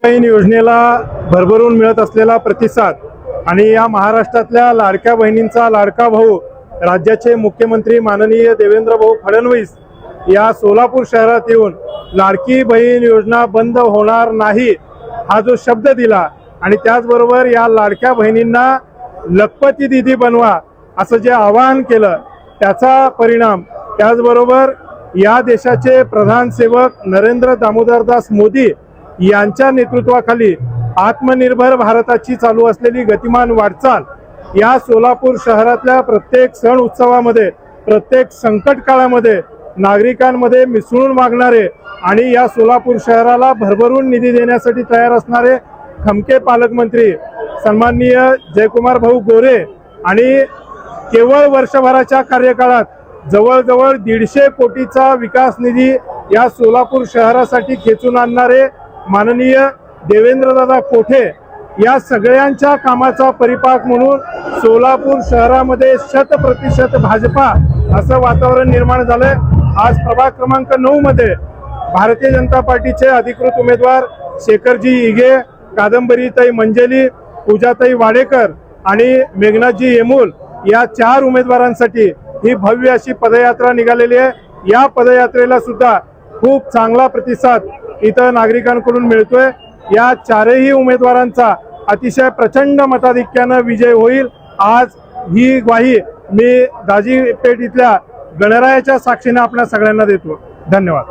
बहीण योजनेला भरभरून मिळत असलेला प्रतिसाद आणि या महाराष्ट्रातल्या लाडक्या बहिणींचा लाडका भाऊ राज्याचे मुख्यमंत्री माननीय देवेंद्र भाऊ फडणवीस या सोलापूर शहरात येऊन लाडकी बहीण योजना बंद होणार नाही हा जो शब्द दिला आणि त्याचबरोबर या लाडक्या बहिणींना लखपती दीदी बनवा असं जे आवाहन केलं त्याचा परिणाम त्याचबरोबर या देशाचे प्रधान सेवक नरेंद्र दामोदरदास मोदी यांच्या नेतृत्वाखाली आत्मनिर्भर भारताची चालू असलेली गतिमान वाटचाल या सोलापूर शहरातल्या प्रत्येक सण उत्सवामध्ये प्रत्येक संकट काळामध्ये नागरिकांमध्ये मिसळून वागणारे आणि या सोलापूर शहराला भरभरून निधी देण्यासाठी तयार असणारे खमके पालकमंत्री सन्माननीय जयकुमार भाऊ गोरे आणि केवळ वर्षभराच्या कार्यकाळात जवळजवळ 150 कोटीचा विकास निधी या सोलापूर शहरासाठी खेचून आणणारे माननीय देवेंद्रदादा कोठे या सगळ्यांच्या कामाचा परिपाक म्हणून सोलापूर शहरामध्ये 100% भाजपा असं वातावरण निर्माण झालंय। आज प्रभाग क्रमांक 9 मध्ये भारतीय जनता पार्टीचे अधिकृत उमेदवार शेखरजी इगे, कादंबरीताई मंजेली, पूजाताई वाडेकर आणि मेघनाथजी येमूल या 4 उमेदवारांसाठी ही भव्य अशी पदयात्रा निघालेली आहे। या पदयात्रेला सुद्धा खूप चांगला प्रतिसाद इथं नागरिकांकडून मिळतोय। या 4ही उमेदवारांचा अतिशय प्रचंड मताधिक्याने विजय होईल आज ही ग्वाही मी दाजीपेठ इथल्या गणरायाच्या साक्षीने आपल्या सगळ्यांना देतो। धन्यवाद।